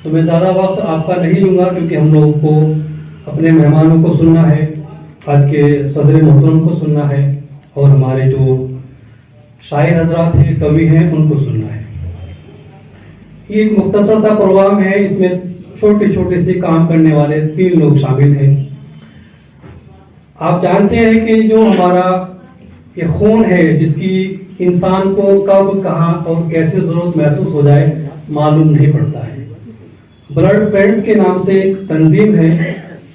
तो मैं ज़्यादा वक्त आपका नहीं लूँगा, क्योंकि हम लोगों को अपने मेहमानों को सुनना है, आज के सदर मोहतरम को सुनना है, और हमारे जो शायर हजरात हैं, कवि हैं, उनको सुनना है। ये एक मुख्तसर सा प्रोग्राम है, इसमें छोटे छोटे से काम करने वाले 3 लोग शामिल हैं। आप जानते हैं कि जो हमारा ये खून है, जिसकी इंसान को कब, कहाँ और कैसे जरूरत महसूस हो जाए मालूम नहीं पड़ता है। ब्लड फ्रेंड्स के नाम से एक तंजीम है,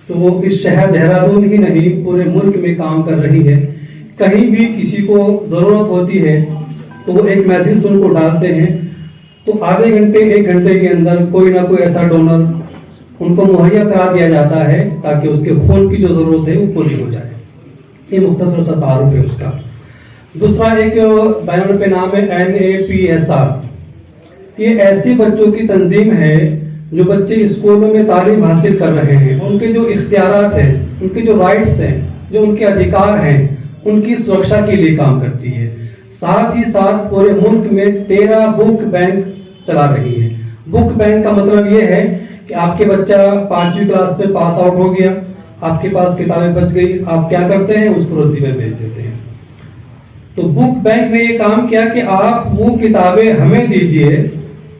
तो वो इस शहर देहरादून ही नहीं पूरे मुल्क में काम कर रही है। कहीं भी किसी को जरूरत होती है तो वो एक मैसेज उनको डालते हैं, तो आधे घंटे 1 घंटे के अंदर कोई ना कोई ऐसा डोनर उनको मुहैया करा दिया जाता है, ताकि उसके खून की जो जरूरत है वो पूरी हो जाए। ये मुख्तसर सा तारुफ है उसका। दूसरा एक बैनर पे नाम है NAPSR। ये ऐसे बच्चों की तंजीम है जो बच्चे स्कूलों में तालीम हासिल कर रहे हैं, उनके जो इख्तियारात हैं, उनके जो राइट्स हैं, जो उनके अधिकार हैं, उनकी सुरक्षा के लिए काम करती है। साथ ही साथ पूरे मुल्क में 13 बुक बैंक चला रही है। बुक बैंक का मतलब ये है कि आपके बच्चा 5वीं क्लास में पास आउट हो गया, आपके पास किताबें बच गई, आप क्या करते हैं, उसको रद्दी में भेज देते हैं। तो बुक बैंक ने ये काम किया कि आप वो किताबें हमें दीजिए,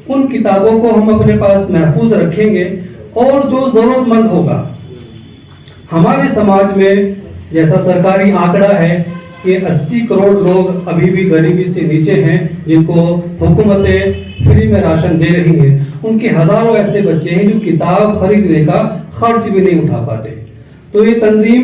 उन किताबों को हम अपने पास महफूज रखेंगे, और जो जरूरतमंद होगा हमारे समाज में, जैसा सरकारी आंकड़ा है, ये 80 करोड़ लोग अभी भी गरीबी से नीचे हैं, जिनको हुकूमतें फ्री में राशन दे रही हैं। उनके हजारों ऐसे बच्चे हैं जो किताब खरीदने का खर्च भी नहीं उठा पाते। तो ये तंजीम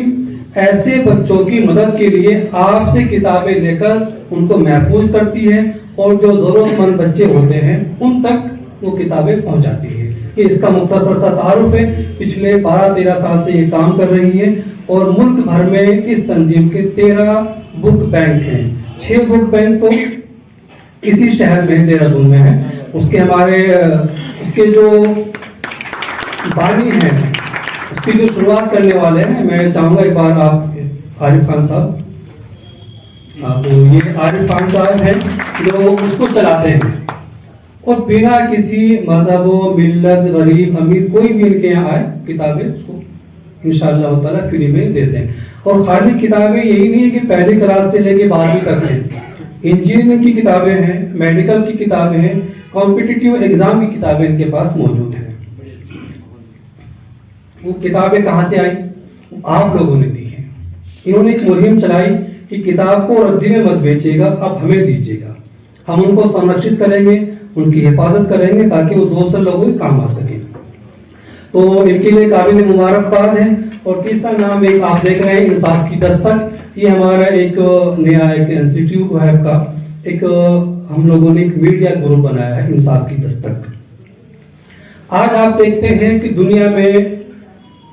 ऐसे बच्चों की मदद के लिए आपसे किताबें लेकर उनको महफूज करती है, और जो जरूरतमंद बच्चे होते हैं उन तक वो किताबें पहुंचाती है। ये इसका मुख्तसर सा तारुफ है। पिछले 12-13 साल से ये काम कर रही है, और मुल्क भर में इस तंजीम के 13 बुक बैंक हैं। 6 बुक बैंक तो इसी शहर में देहरादून में है। उसके हमारे उसके जो बानी हैं, उसकी जो शुरुआत करने वाले हैं, मैं चाहूंगा एक बार आप आरिफ खान साहब, तो ये आरिफ खान साहब हैं जो उसको चलाते हैं, और बिना किसी मजहब, मिल्लत, गरीब, अमीर कोई भी इनके यहाँ आए, किताबें उसको इंशाअल्लाह ताला फ्री में देते हैं। और खाली किताबें यही नहीं है कि पहली क्लास से लेके 12वीं तक हैं, इंजीनियरिंग की किताबें हैं, मेडिकल की किताबें हैं, कॉम्पिटिटिव एग्जाम की किताबें इनके पास मौजूद हैं। वो किताबें कहाँ से आई? आप लोगों ने दी है। इन्होंने एक मुहिम चलाई कि किताब को रद्दी में मत बेचिएगा, अब हमें दीजिएगा, हम उनको संरक्षित करेंगे, उनकी हिफाजत करेंगे, ताकि वो दूसरे लोगों के काम आ सके। तो इनके लिए काबिल मुबारकबाद है। और तीसरा नाम एक आप देख रहे हैं, इंसाफ की दस्तक। ये हमारा एक नया एक इंस्टीट्यूट है का, एक हम लोगों ने एक मीडिया ग्रुप बनाया है, इंसाफ की दस्तक। आज आप देखते हैं कि दुनिया में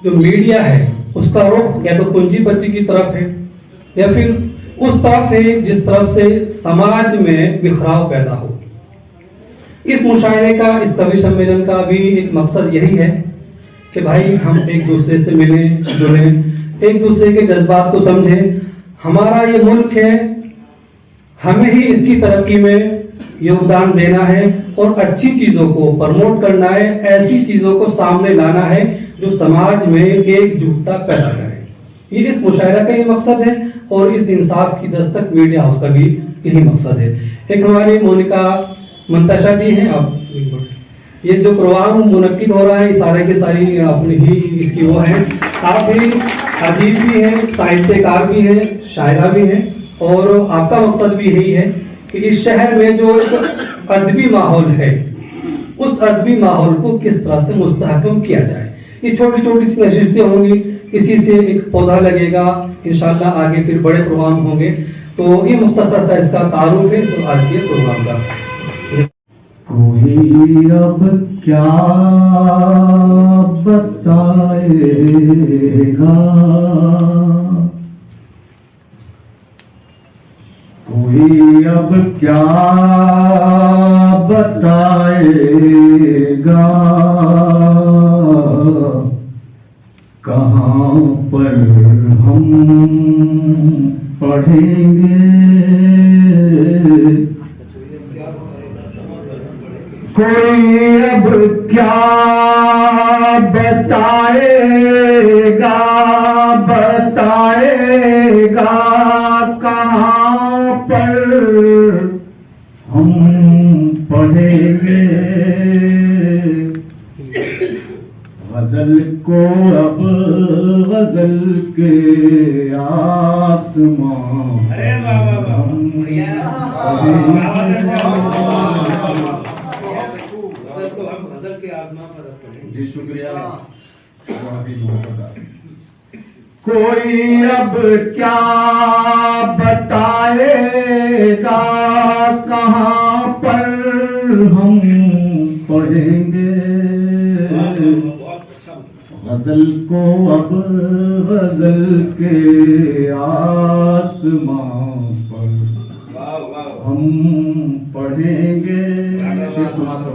जो मीडिया है उसका रुख या तो पूंजीपति की तरफ है, या फिर उस तरफ है जिस तरफ से समाज में बिखराव पैदा हो। इस मुशायरे का, इस कवि सम्मेलन का भी एक मकसद यही है कि भाई हम एक दूसरे से मिलें, जुड़ें, एक दूसरे के जज्बात को समझें। हमारा ये मुल्क है, हमें ही इसकी तरक्की में योगदान देना है, और अच्छी चीजों को प्रमोट करना है, ऐसी चीजों को सामने लाना है जो समाज में एकजुटता पैदा करे। ये इस मुशायरा का ये मकसद है, और इस इंसाफ की दस्तक मीडिया हाउस का भी यही मकसद है। एक हमारी मोनिका मंताशा जी हैं, आप ये जो प्रोग्राम मुनक्किद हो रहा है, सारे के सारी अपनी ही इसकी वो है। आप भी अदीब भी हैं, साहित्यकार भी हैं, शायरा भी हैं, और आपका मकसद भी यही है कि इस शहर में जो एक अदबी माहौल है, उस अदबी माहौल को किस तरह से मुस्तहकम किया जाए। ये छोटी छोटी सी नशिस्तें होंगी, इसी से एक पौधा लगेगा, इंशाल्लाह आगे फिर बड़े प्रोग्राम होंगे। तो ये मुख्तसर सा इसका तारुफ है तो आज के प्रोग्राम का। कोई अब क्या बताएगा, कोई अब क्या बताएगा, कहाँ पर हम पढ़ेंगे, कोई अब क्या बताएगा, बताएगा कहाँ पर हम पढ़ेंगे गजल को अब, गजल के आसमां अरे वाह वाह वाह बढ़िया गजल को हम गजल के आसमां पर रख पड़े। जी शुक्रिया। कोई अब क्या बताएगा कहाँ पर हम पढ़ेंगे बहुत अच्छा गजल को अब, गजल के आसमां पर वाह वाह हम पढ़ेंगे। सुना तो